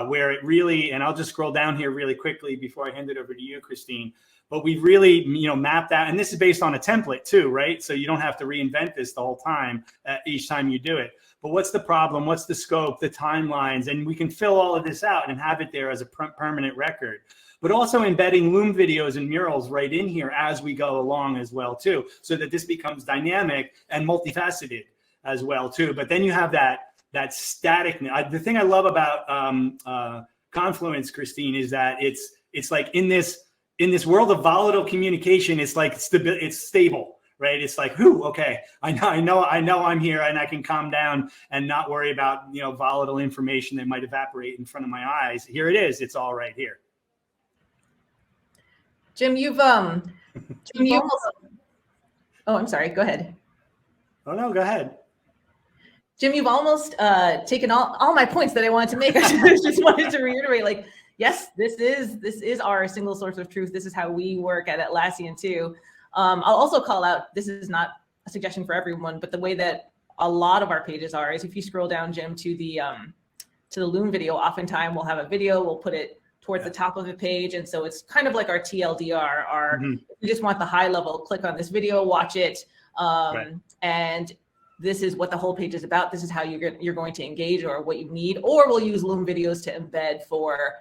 where it really, and I'll just scroll down here really quickly before I hand it over to you, Christine. But we've really, mapped out, and this is based on a template too, right? So you don't have to reinvent this the whole time, each time you do it. But what's the problem? What's the scope, the timelines? And we can fill all of this out and have it there as a permanent record. But also embedding Loom videos and murals right in here as we go along as well too, so that this becomes dynamic and multifaceted as well too. But then you have that static. The thing I love about Confluence, Christine, is that it's like in this world of volatile communication, it's like it's stable, right? It's like, okay, I know I'm here and I can calm down and not worry about, volatile information that might evaporate in front of my eyes. Here it is. It's all right here. Jim, oh, I'm sorry. Go ahead. Oh no, go ahead. Jim, you've almost taken all my points that I wanted to make. I just wanted to reiterate, yes, this is our single source of truth. This is how we work at Atlassian too. I'll also call out, this is not a suggestion for everyone, but the way that a lot of our pages are is if you scroll down, Jim, to the Loom video, oftentimes we'll have a video, we'll put it towards the top of the page. And so it's kind of like our TLDR, if you just want the high level, click on this video, watch it. And this is what the whole page is about. This is how you're going to engage or what you need. Or we'll use Loom videos to embed for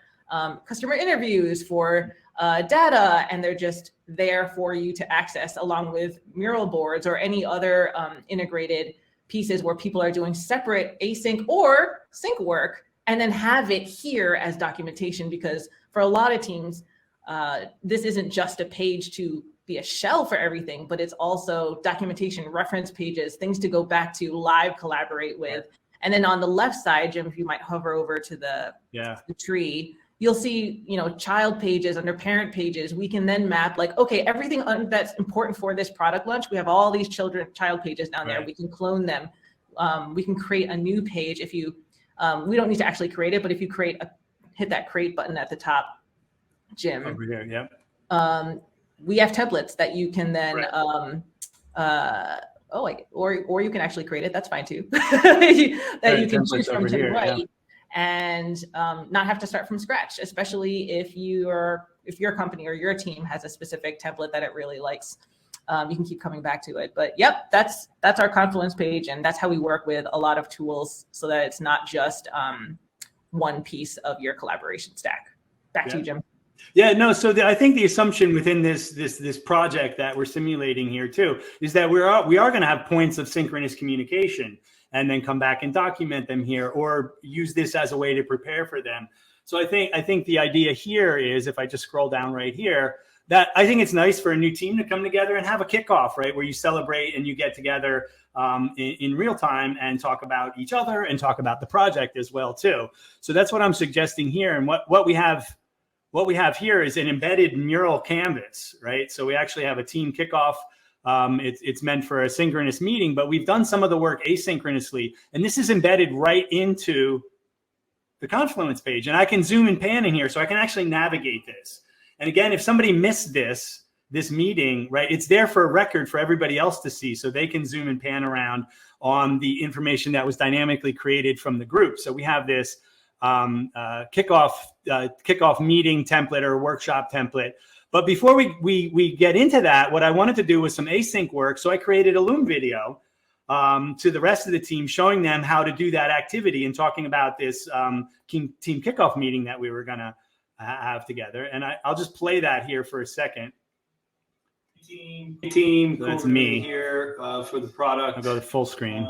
customer interviews, for data, and they're just there for you to access, along with Mural boards or any other integrated pieces where people are doing separate async or sync work, and then have it here as documentation. Because for a lot of teams, this isn't just a page to be a shell for everything, but it's also documentation, reference pages, things to go back to, live collaborate with. And then on the left side, Jim, if you might hover over to the tree, you'll see, child pages under parent pages. We can then map like, okay, everything that's important for this product launch, we have all these child pages down there. We can clone them. We can create a new page. If you, we don't need to actually create it, but if you hit that create button at the top, Jim. Over here, we have templates that you can then, or you can actually create it. That's fine too. that you can choose from to write and not have to start from scratch, especially if your company or your team has a specific template that it really likes. You can keep coming back to it. But yep, that's our Confluence page, and that's how we work with a lot of tools so that it's not just one piece of your collaboration stack. Back to you, Jim. Yeah, no. So I think the assumption within this project that we're simulating here too is that we are going to have points of synchronous communication, and then come back and document them here, or use this as a way to prepare for them. So I think the idea here is, if I just scroll down right here, that I think it's nice for a new team to come together and have a kickoff, right, where you celebrate and you get together in real time and talk about each other and talk about the project as well too. So that's what I'm suggesting here, and what we have. What we have here is an embedded Mural canvas, right? So we actually have a team kickoff. It's meant for a synchronous meeting, but we've done some of the work asynchronously. And this is embedded right into the Confluence page. And I can zoom and pan in here, so I can actually navigate this. And again, if somebody missed this meeting, right, it's there for a record for everybody else to see, so they can zoom and pan around on the information that was dynamically created from the group. So we have this kickoff meeting template or workshop template. But before we get into that, what I wanted to do was some async work. So I created a Loom video to the rest of the team, showing them how to do that activity and talking about this team kickoff meeting that we were going to have together. And I'll just play that here for a second. Team, that's me here for the product. I'll go to full screen.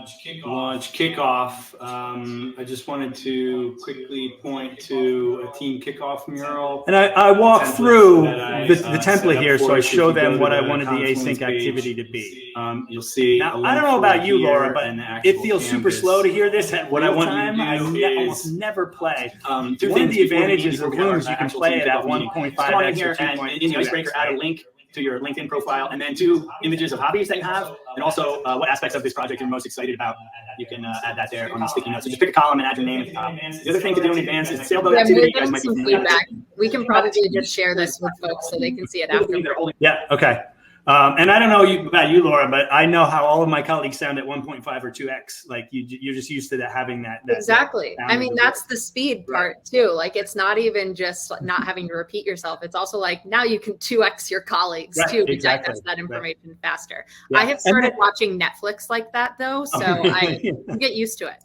Launch kickoff. I just wanted to quickly point to a team kickoff mural, and I walk through the template here, so I show them what I wanted the async activity to be. You'll see. Now, I don't know about you, Laura, but it feels super slow to hear this at real time. I almost never play. One of the advantages of Loom is you can play it at 1.5x or 2.2. In the icebreaker, add a link to your LinkedIn profile, and then 2 images of hobbies that you have, and also what aspects of this project you're most excited about. You can add that there on the sticky notes. So just pick a column and add your name at the top. The other thing to do in advance is Sailboat Activity. You guys might be feedback. We can probably just share this with folks so they can see it after. Yeah, okay. And I don't know about you, Laura, but I know how all of my colleagues sound at 1.5 or 2x. Like you're just used to that, having that exactly. I mean, that's the speed part too. Like, it's not even just not having to repeat yourself. It's also like, now you can 2x your colleagues too, to digest that information faster. Yeah. I have started watching Netflix like that though, so I get used to it.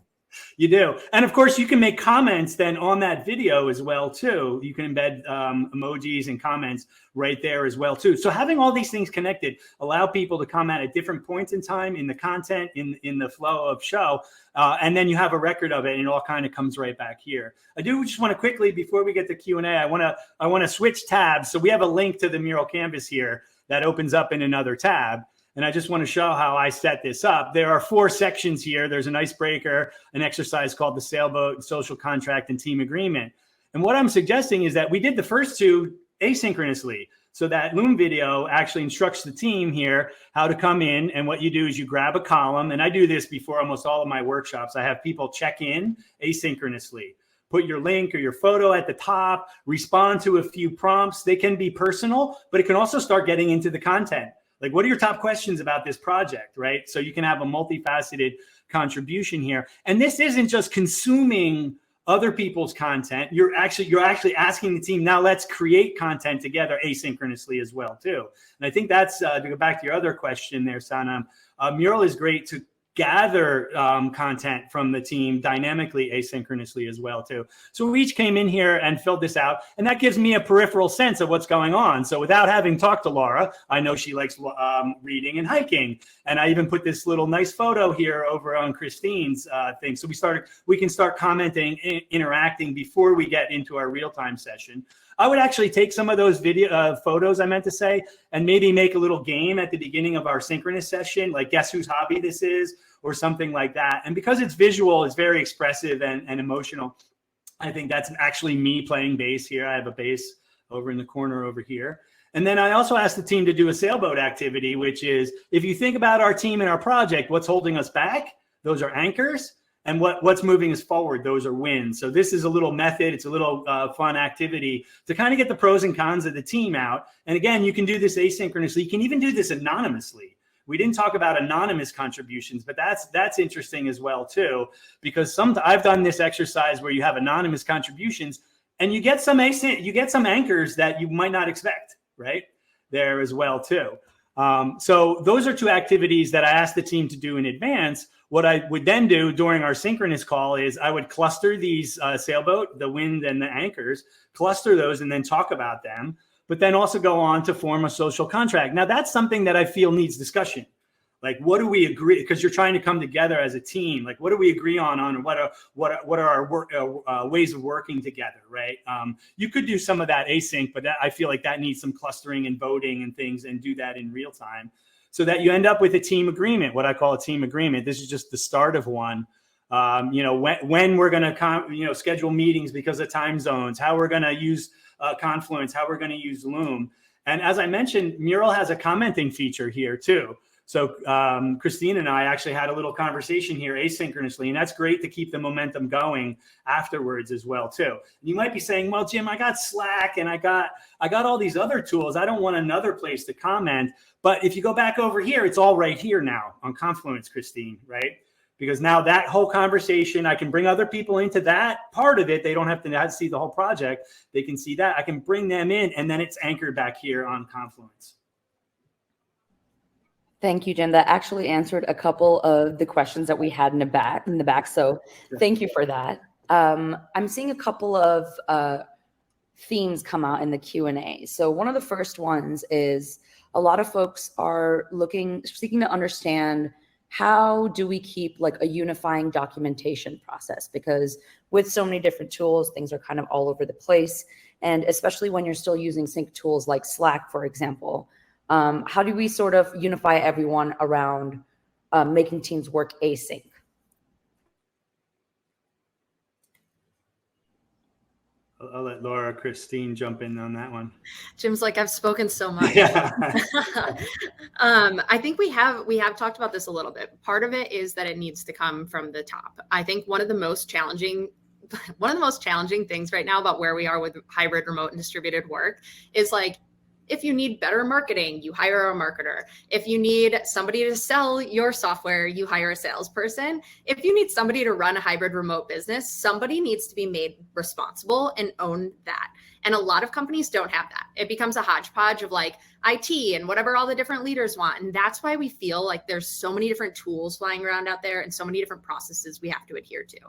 You do. And of course, you can make comments then on that video as well, too. You can embed emojis and comments right there as well, too. So having all these things connected allow people to comment at different points in time in the content, in the flow of show. And then you have a record of it, and it all kind of comes right back here. I do just want to quickly, before we get to Q&A, I want to switch tabs. So we have a link to the Mural canvas here that opens up in another tab. And I just want to show how I set this up. There are 4 sections here. There's an icebreaker, an exercise called the Sailboat, social contract, and team agreement. And what I'm suggesting is that we did the first 2 asynchronously. So that Loom video actually instructs the team here how to come in. And what you do is you grab a column. And I do this before almost all of my workshops. I have people check in asynchronously. Put your link or your photo at the top, respond to a few prompts. They can be personal, but it can also start getting into the content. Like, what are your top questions about this project, right? So you can have a multifaceted contribution here. And this isn't just consuming other people's content. You're actually asking the team, now let's create content together asynchronously as well, too. And I think that's, to go back to your other question there, Sanam, Mural is great to gather content from the team dynamically, asynchronously as well too. So we each came in here and filled this out, and that gives me a peripheral sense of what's going on. So without having talked to Laura, I know she likes reading and hiking, and I even put this little nice photo here over on Christine's thing. So we can start commenting, interacting before we get into our real-time session. I would actually take some of those video photos, I meant to say, and maybe make a little game at the beginning of our synchronous session, like guess whose hobby this is, or something like that. And because it's visual, it's very expressive and emotional. I think that's actually me playing bass here. I have a bass over in the corner over here. And then I also asked the team to do a sailboat activity, which is, if you think about our team and our project, what's holding us back? Those are anchors. And what's moving us forward, those are wins. So this is a little method. It's a little fun activity to kind of get the pros and cons of the team out. And again, you can do this asynchronously. You can even do this anonymously. We didn't talk about anonymous contributions, but that's interesting as well too, because I've done this exercise where you have anonymous contributions, and you get some anchors that you might not expect, right? There as well too. So those are two activities that I asked the team to do in advance. What I would then do during our synchronous call is I would cluster these sailboat, the wind and the anchors, cluster those and then talk about them, but then also go on to form a social contract. Now that's something that I feel needs discussion. Like, what do we agree? Because you're trying to come together as a team. Like, what do we agree on what are our ways of working together, right? You could do some of that async, but I feel like that needs some clustering and voting and things, and do that in real time, so that you end up with a team agreement, what I call a team agreement. This is just the start of one. When we're going to schedule meetings because of time zones, how we're going to use Confluence, how we're going to use Loom. And as I mentioned, Mural has a commenting feature here too. So Christine and I actually had a little conversation here asynchronously, and that's great to keep the momentum going afterwards as well too. And you might be saying, well, Jim, I got Slack and I got all these other tools. I don't want another place to comment. But if you go back over here, it's all right here now on Confluence, Christine, right? Because now that whole conversation, I can bring other people into that part of it. They don't have to see the whole project. They can see that. I can bring them in, and then it's anchored back here on Confluence. Thank you, Jim. That actually answered a couple of the questions that we had in the back. So thank you for that. I'm seeing a couple of themes come out in the Q&A. So one of the first ones is a lot of folks are seeking to understand, how do we keep like a unifying documentation process? Because with so many different tools, things are kind of all over the place. And especially when you're still using sync tools like Slack, for example, how do we sort of unify everyone around making teams work async? I'll let Laura or Christine jump in on that one. Jim's like, I've spoken so much. Yeah. I think we have talked about this a little bit. Part of it is that it needs to come from the top. I think one of the most challenging things right now about where we are with hybrid, remote, and distributed work is like, if you need better marketing, you hire a marketer. If you need somebody to sell your software, you hire a salesperson. If you need somebody to run a hybrid remote business, somebody needs to be made responsible and own that. And a lot of companies don't have that. It becomes a hodgepodge of like IT and whatever all the different leaders want. And that's why we feel like there's so many different tools flying around out there and so many different processes we have to adhere to.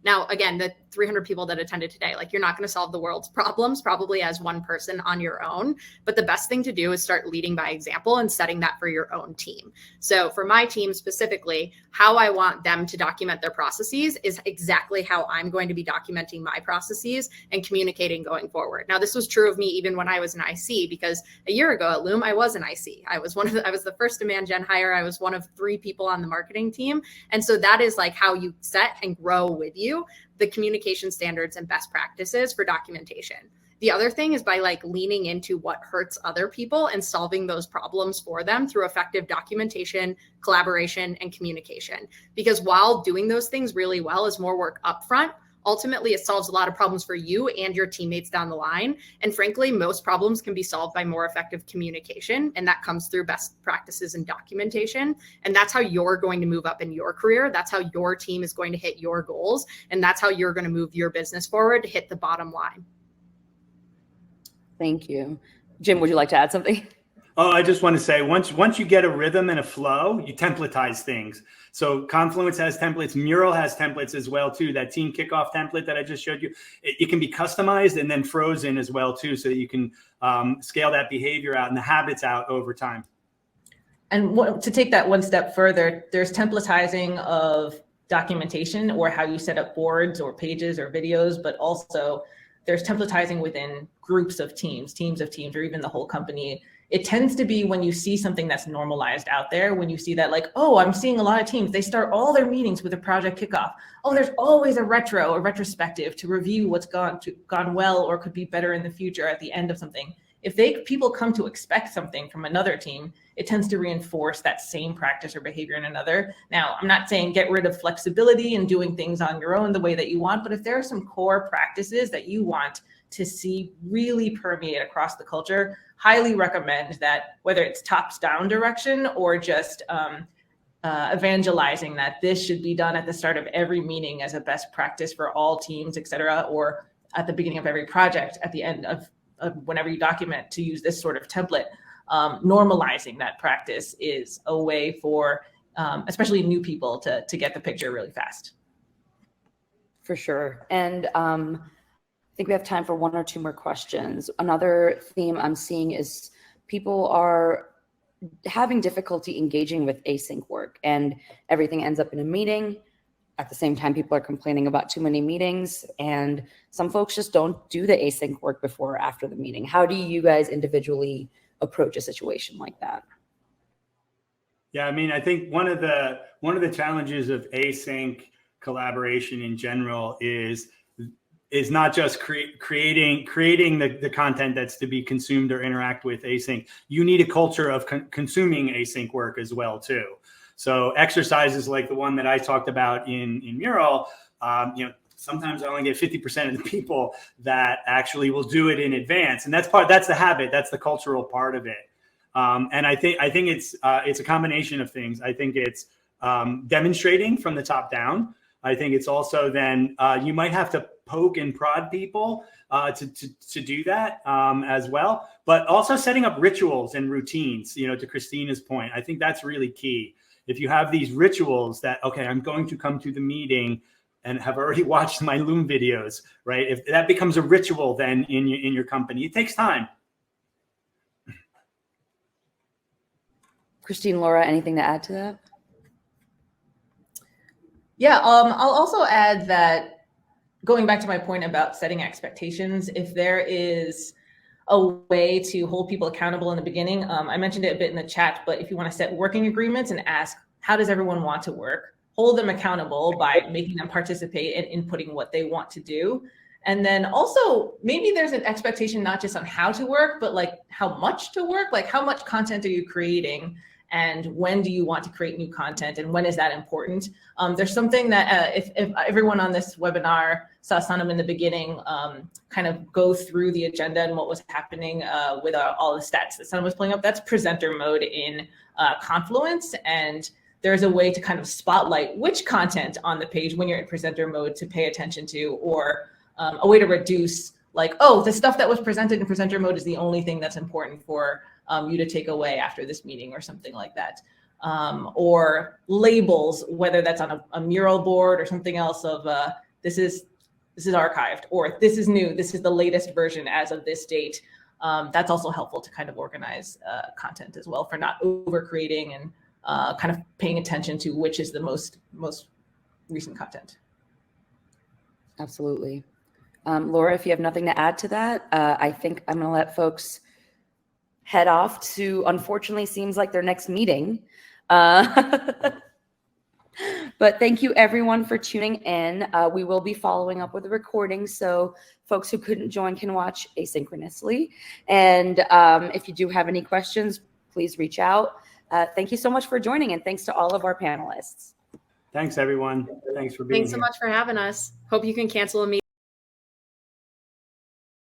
Now, again, the 300 people that attended today, like, you're not going to solve the world's problems probably as one person on your own. But the best thing to do is start leading by example and setting that for your own team. So for my team specifically, how I want them to document their processes is exactly how I'm going to be documenting my processes and communicating going forward. Now, this was true of me even when I was an IC, because a year ago at Loom, I was an IC. I was the first demand gen hire. I was one of 3 people on the marketing team. And so that is like how you set and grow with you the communication standards and best practices for documentation. The other thing is by like leaning into what hurts other people and solving those problems for them through effective documentation, collaboration, and communication. Because while doing those things really well is more work upfront, ultimately it solves a lot of problems for you and your teammates down the line. And frankly, most problems can be solved by more effective communication. And that comes through best practices and documentation. And that's how you're going to move up in your career. That's how your team is going to hit your goals. And that's how you're going to move your business forward to hit the bottom line. Thank you. Jim, would you like to add something? Oh, I just want to say, once you get a rhythm and a flow, you templatize things. So Confluence has templates, Mural has templates as well too. That team kickoff template that I just showed you, it can be customized and then frozen as well too, so that you can scale that behavior out and the habits out over time. And to take that one step further, there's templatizing of documentation or how you set up boards or pages or videos, but also there's templatizing within groups of teams, or even the whole company. It tends to be when you see something that's normalized out there, when you see that like, oh, I'm seeing a lot of teams, they start all their meetings with a project kickoff. Oh, there's always a retrospective to review what's gone well or could be better in the future at the end of something. If people come to expect something from another team, it tends to reinforce that same practice or behavior in another. Now, I'm not saying get rid of flexibility and doing things on your own the way that you want, but if there are some core practices that you want to see really permeate across the culture, highly recommend that, whether it's tops down direction or just evangelizing that this should be done at the start of every meeting as a best practice for all teams, et cetera, or at the beginning of every project, at the end of whenever you document, to use this sort of template. Normalizing that practice is a way for especially new people to get the picture really fast. For sure. And I think we have time for one or two more questions. Another theme I'm seeing is people are having difficulty engaging with async work, and everything ends up in a meeting. At the same time, people are complaining about too many meetings, and some folks just don't do the async work before or after the meeting. How do you guys individually approach a situation like that? Yeah, I mean, I think one of the challenges of async collaboration in general is not just creating the content that's to be consumed or interact with async. You need a culture of consuming async work as well too. So exercises like the one that I talked about in Mural, sometimes I only get 50% of the people that actually will do it in advance, and that's the habit, that's the cultural part of it. And I think it's a combination of things. I think it's demonstrating from the top down. I think it's also then you might have to poke and prod people to do that as well, but also setting up rituals and routines. To Christina's point, I think that's really key. If you have these rituals that, okay, I'm going to come to the meeting and have already watched my Loom videos, right? If that becomes a ritual then in your company, it takes time. Christine, Laura, anything to add to that? Yeah, I'll also add that, going back to my point about setting expectations, if there is a way to hold people accountable in the beginning, I mentioned it a bit in the chat, but if you want to set working agreements and ask, how does everyone want to work? Hold them accountable by making them participate and inputting what they want to do. And then also, maybe there's an expectation not just on how to work, but like how much to work, like how much content are you creating? And when do you want to create new content, and when is that important? There's something that if everyone on this webinar saw Sanam in the beginning kind of go through the agenda and what was happening with all the stats that Sanam was pulling up, that's presenter mode in Confluence. And there's a way to kind of spotlight which content on the page when you're in presenter mode to pay attention to, or a way to reduce, like, oh, the stuff that was presented in presenter mode is the only thing that's important for you to take away after this meeting, or something like that. Or labels, whether that's on a mural board or something else of this is archived, or this is new, this is the latest version as of this date. That's also helpful to kind of organize content as well, for not over creating and kind of paying attention to which is the most recent content. Absolutely. Laura, if you have nothing to add to that, I think I'm going to let folks head off to, unfortunately, seems like their next meeting. But thank you everyone for tuning in. We will be following up with a recording, so folks who couldn't join can watch asynchronously. And if you do have any questions, please reach out. Thank you so much for joining, and thanks to all of our panelists. Thanks, everyone. Thanks for being here. Thanks so much for having us. Hope you can cancel a meeting.